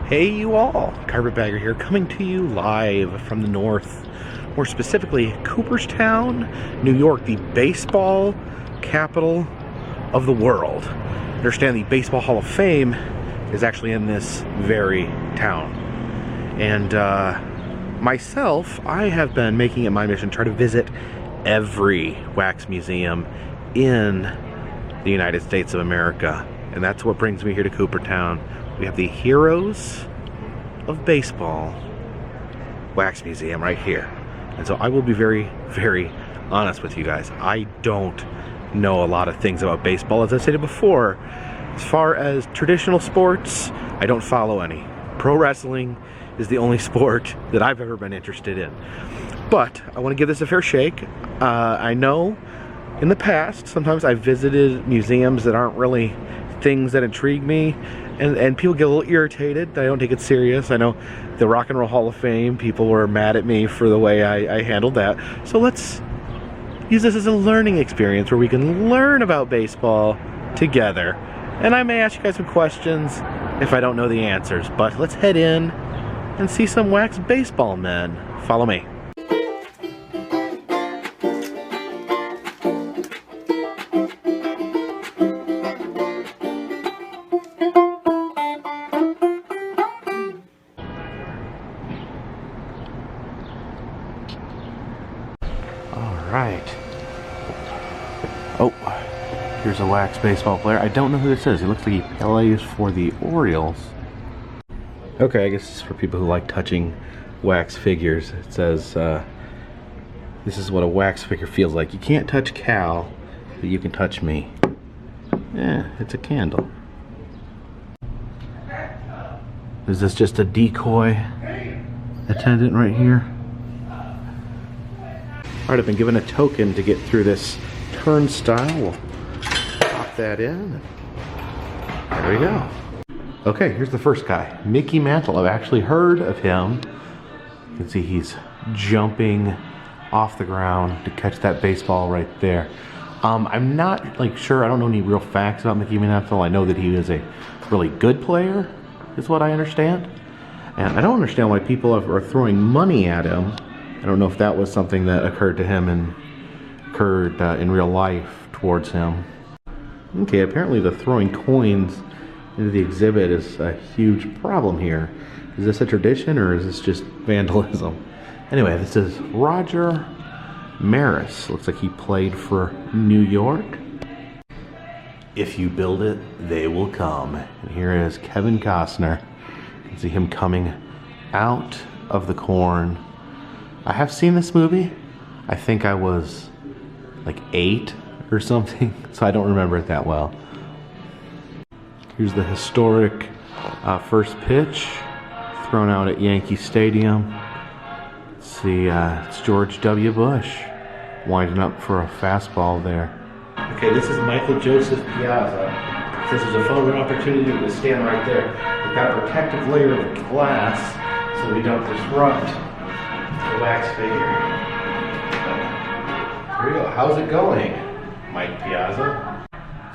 Hey you all, Carpetbagger here, coming to you live from the north, more specifically Cooperstown, New York, the baseball capital of the world. Understand the Baseball Hall of Fame is actually in this very town. And myself, I have been making it my mission to try to visit every wax museum in the United States of America. And that's what brings me here to Cooperstown. We have the Heroes of Baseball Wax Museum right here. And so I will be very, very honest with you guys. I don't know a lot of things about baseball. As I stated before, as far as traditional sports, I don't follow any. Pro wrestling is the only sport that I've ever been interested in. But I want to give this a fair shake. I know in the past, sometimes I've visited museums that aren't really things that intrigue me. And people get a little irritated that I don't take it serious. I know the Rock and Roll Hall of Fame, people were mad at me for the way I handled that. So let's use this as a learning experience where we can learn about baseball together. And I may ask you guys some questions if I don't know the answers. But let's head in and see some wax baseball men. Follow me. Right. Oh, here's a wax baseball player. I don't know who this is. He looks like he plays for the Orioles. Okay, I guess this is for people who like touching wax figures. It says, this is what a wax figure feels like. You can't touch Cal, but you can touch me. Yeah, it's a candle. Is this just a decoy attendant right here? Alright, I've been given a token to get through this turnstile. We'll pop that in. There we go. Okay, here's the first guy. Mickey Mantle. I've actually heard of him. You can see he's jumping off the ground to catch that baseball right there. I'm not sure. I don't know any real facts about Mickey Mantle. I know that he is a really good player, is what I understand. And I don't understand why people are throwing money at him. I don't know if that was something that occurred to him and occurred in real life towards him. Okay, apparently the throwing coins into the exhibit is a huge problem here. Is this a tradition or is this just vandalism? Anyway, this is Roger Maris. Looks like he played for New York. If you build it, they will come. And here is Kevin Costner. You can see him coming out of the corn. I have seen this movie. I think I was like 8 or something, so I don't remember it that well. Here's the historic first pitch thrown out at Yankee Stadium. Let's see, it's George W. Bush winding up for a fastball there. Okay, this is Michael Joseph Piazza. This is a photo opportunity to stand right there. We've got a protective layer of glass so we don't disrupt the wax figure. Here we go. How's it going, Mike Piazza?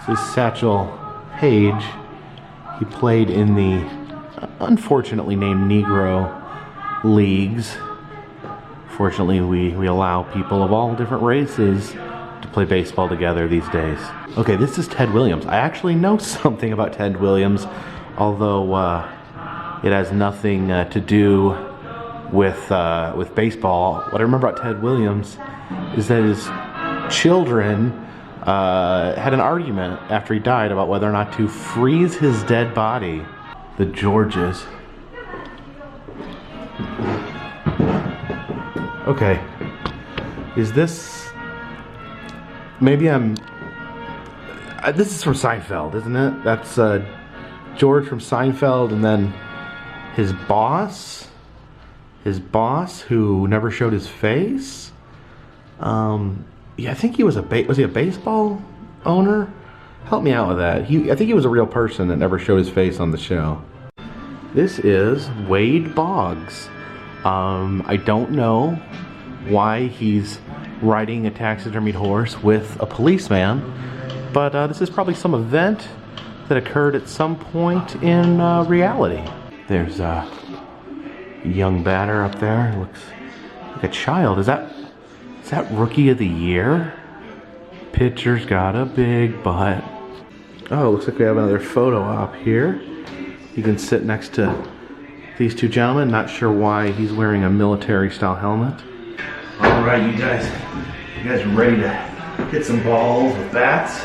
This is Satchel Paige. He played in the unfortunately named Negro leagues. Fortunately, we allow people of all different races to play baseball together these days. Okay, this is Ted Williams. I actually know something about Ted Williams, although it has nothing to do with baseball. What I remember about Ted Williams is that his children had an argument after he died about whether or not to freeze his dead body. The Georges. Okay. Is this... Maybe I'm... this is from Seinfeld, isn't it? That's George from Seinfeld, and then his boss... His boss, who never showed his face. Yeah, I think he was was he a baseball owner? Help me out with that. I think he was a real person that never showed his face on the show. This is Wade Boggs. I don't know why he's riding a taxidermied horse with a policeman, but this is probably some event that occurred at some point in reality. There's a young batter up there. Looks like a child. Is that Rookie of the Year? Pitcher's got a big butt. Oh, looks like we have another photo op here. You can sit next to these two gentlemen. Not sure why he's wearing a military style helmet. All right, you guys ready to hit some balls with bats?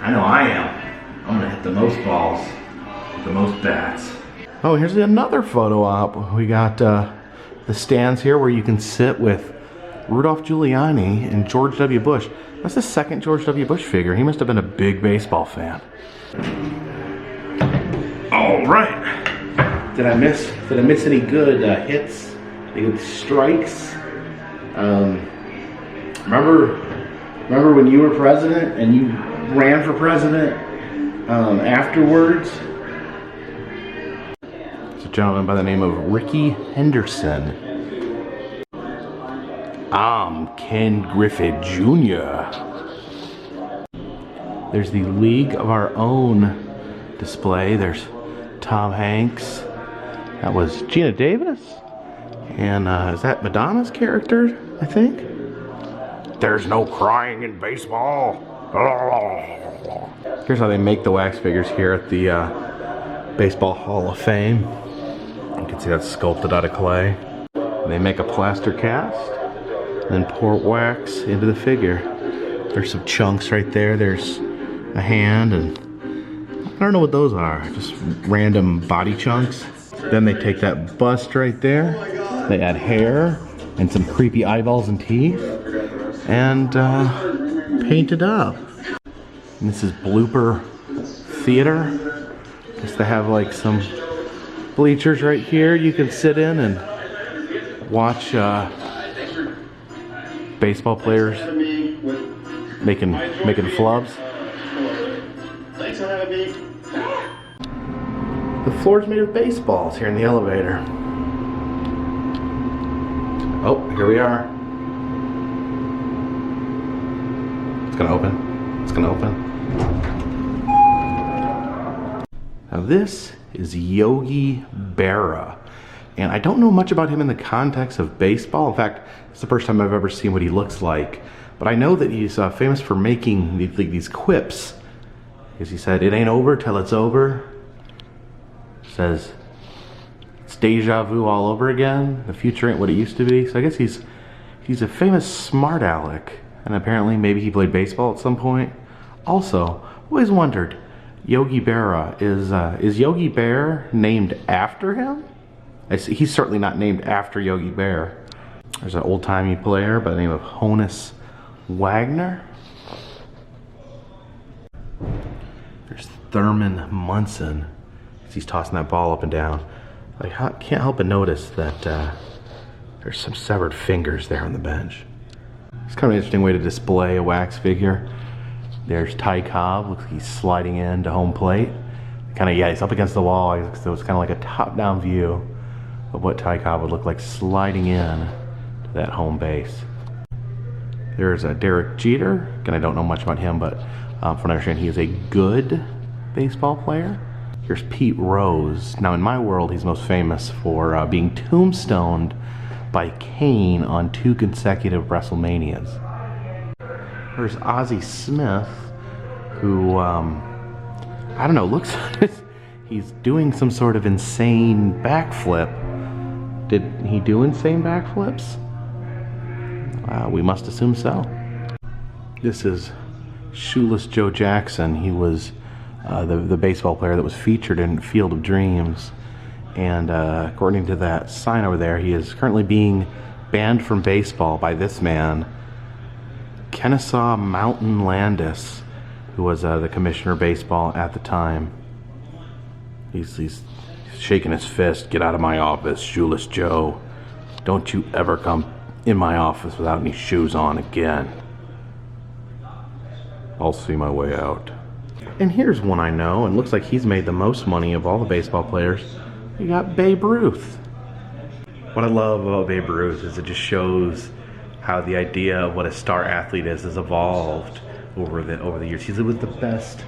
I know I am. I'm gonna hit the most balls, the most bats. Oh, here's another photo op. We got the stands here where you can sit with Rudolph Giuliani and George W. Bush. That's the second George W. Bush figure. He must have been a big baseball fan. All right. Did I miss any good hits? Any good strikes? Remember when you were president and you ran for president afterwards? It's a gentleman by the name of Ricky Henderson. I'm Ken Griffith Jr. There's the League of Our Own display. There's Tom Hanks. That was Gina Davis. And is that Madonna's character, I think? There's no crying in baseball. Here's how they make the wax figures here at the Baseball Hall of Fame. You can see that's sculpted out of clay. They make a plaster cast, then pour wax into the figure. There's some chunks right there. There's a hand, and I don't know what those are. Just random body chunks. Then they take that bust right there. They add hair and some creepy eyeballs and teeth, and paint it up. And this is blooper theater. Just to have like some bleachers right here you can sit in and watch baseball players making flubs. The floor's made of baseballs here in the elevator. Oh, here we are. It's gonna open. It's gonna open. Now this is Yogi Berra. And I don't know much about him in the context of baseball. In fact, it's the first time I've ever seen what he looks like. But I know that he's famous for making these quips. Because he said, "It ain't over till it's over." Says, "It's deja vu all over again. The future ain't what it used to be." So I guess he's a famous smart aleck. And apparently maybe he played baseball at some point. Also, always wondered, Yogi Berra, is Yogi Bear named after him? He's certainly not named after Yogi Bear. There's an old-timey player by the name of Honus Wagner. There's Thurman Munson. He's tossing that ball up and down. I can't help but notice that there's some severed fingers there on the bench. It's kind of an interesting way to display a wax figure. There's Ty Cobb. Looks like he's sliding in to home plate. He's up against the wall. So it's kind of like a top-down view of what Ty Cobb would look like sliding in to that home base. There's Derek Jeter. Again, I don't know much about him, but from what I understand, he is a good baseball player. Here's Pete Rose. Now, in my world, he's most famous for being tombstoned by Kane on 2 consecutive WrestleManias. There's Ozzie Smith, who, I don't know, looks he's doing some sort of insane backflip. Did he do insane backflips? We must assume so. This is Shoeless Joe Jackson. He was the baseball player that was featured in Field of Dreams. And according to that sign over there, he is currently being banned from baseball by this man, Kennesaw Mountain Landis, who was the commissioner of baseball at the time. He's shaking his fist. "Get out of my office, Shoeless Joe. Don't you ever come in my office without any shoes on again. I'll see my way out." And here's one I know, and looks like he's made the most money of all the baseball players. You got Babe Ruth. What I love about Babe Ruth is it just shows how the idea of what a star athlete is has evolved over the years. He was the best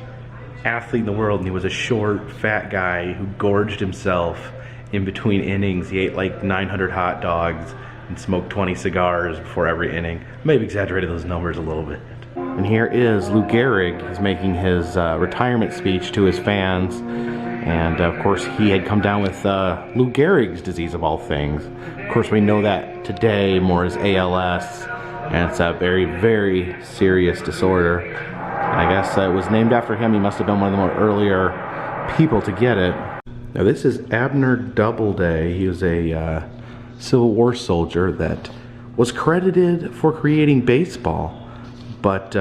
athlete in the world, and he was a short, fat guy who gorged himself in between innings. He ate like 900 hot dogs and smoked 20 cigars before every inning. Maybe exaggerated those numbers a little bit. And here is Lou Gehrig. He's making his retirement speech to his fans. And of course, he had come down with Lou Gehrig's disease of all things. Of course, we know that today more as ALS, and it's a very, very serious disorder. And I guess it was named after him. He must have been one of the more earlier people to get it. Now, this is Abner Doubleday. He was a Civil War soldier that was credited for creating baseball. But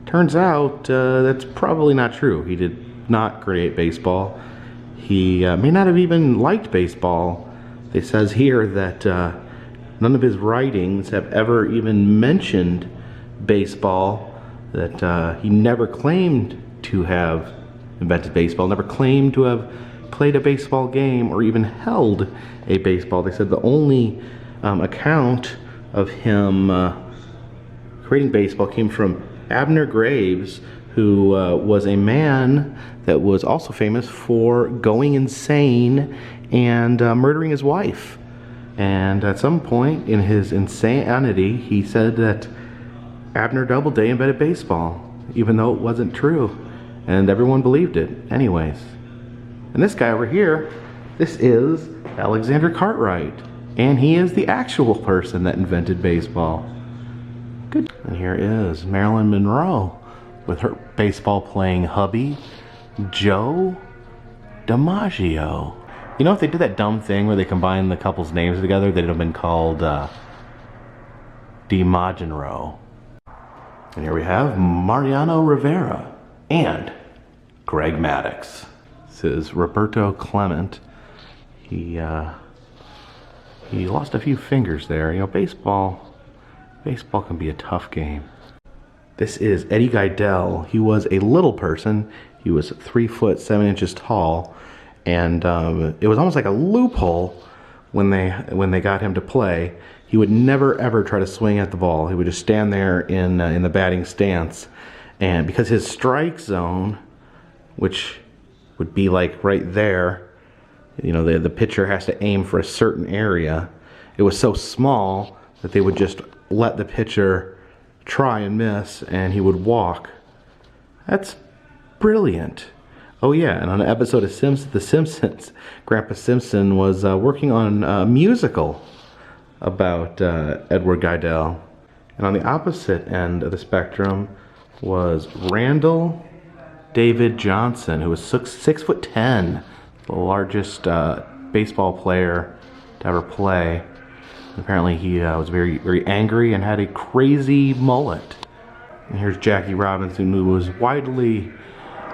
turns out that's probably not true. He did not create baseball. He may not have even liked baseball. It says here that none of his writings have ever even mentioned baseball, that he never claimed to have invented baseball, never claimed to have played a baseball game or even held a baseball. They said the only account of him creating baseball came from Abner Graves, who was a man that was also famous for going insane and murdering his wife. And at some point in his insanity, he said that Abner Doubleday invented baseball, even though it wasn't true. And everyone believed it anyways. And this guy over here, this is Alexander Cartwright. And he is the actual person that invented baseball. Good. And here is Marilyn Monroe with her baseball playing hubby, Joe DiMaggio. You know, if they did that dumb thing where they combined the couple's names together, they'd have been called DiMaggio. And here we have Mariano Rivera and Greg Maddux. This is Roberto Clemente. He lost a few fingers there. You know, baseball can be a tough game. This is Eddie Geidel. He was a little person. He was 3 foot 7 inches tall, and it was almost like a loophole when they got him to play. He would never ever try to swing at the ball. He would just stand there in the batting stance, and because his strike zone, which would be like right there, you know, the pitcher has to aim for a certain area. It was so small that they would just let the pitcher try and miss, and he would walk. That's brilliant. Oh yeah, and on an episode of The Simpsons, Grandpa Simpson was working on a musical about Edward Geidel. And on the opposite end of the spectrum was Randall David Johnson, who was 6'10", the largest baseball player to ever play. Apparently he was very, very angry and had a crazy mullet. And here's Jackie Robinson, who was widely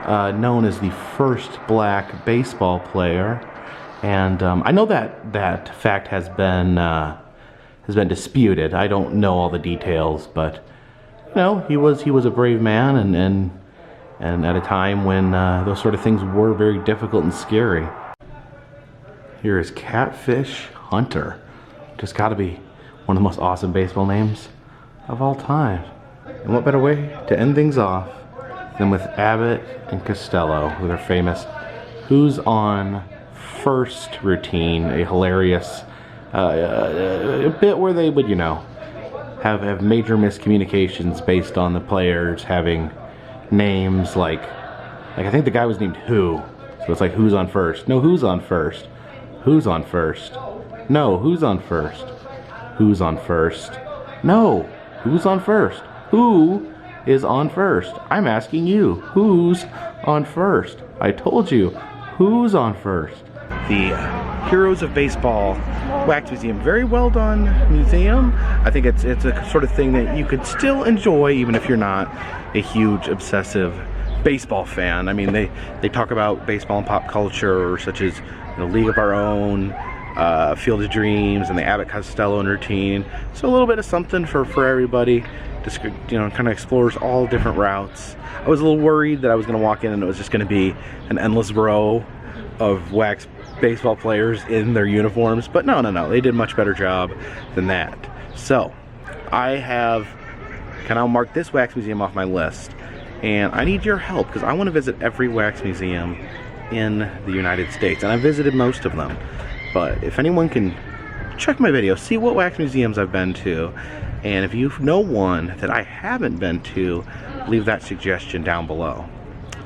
known as the first black baseball player. And I know that fact has been disputed. I don't know all the details, but you know, he was a brave man, and at a time when those sort of things were very difficult and scary. Here is Catfish Hunter. Just got to be one of the most awesome baseball names of all time. And what better way to end things off than with Abbott and Costello, with their famous Who's On First routine, a hilarious a bit where they would, you know, have major miscommunications based on the players having names like I think the guy was named Who, so it's like who's on first? No, who's on first? Who's on first? No, who's on first? Who's on first? No, who's on first? Who is on first? I'm asking you, who's on first? I told you, who's on first? The Heroes of Baseball Wax Museum, very well done museum. I think it's a sort of thing that you could still enjoy even if you're not a huge obsessive baseball fan. I mean, they talk about baseball and pop culture, such as League of Our Own, Field of Dreams, and the Abbott Costello routine. So a little bit of something for everybody. Just, you know, kind of explores all different routes. I was a little worried that I was going to walk in and it was just going to be an endless row of wax baseball players in their uniforms, but no, they did a much better job than that. So I can now mark this wax museum off my list. and I need your help because I want to visit every wax museum in the United States, and I've visited most of them. But if anyone can check my video, see what wax museums I've been to, and if you know one that I haven't been to, leave that suggestion down below.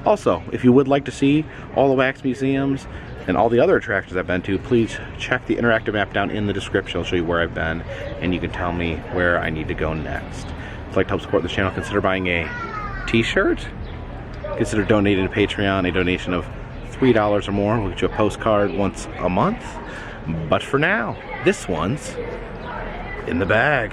Also, if you would like to see all the wax museums and all the other attractions I've been to, please check the interactive map down in the description. I'll show you where I've been, and you can tell me where I need to go next. If you'd like to help support the channel, consider buying a t-shirt. Consider donating to Patreon. A donation of $3 or more will get you a postcard once a month. But for now, this one's in the bag.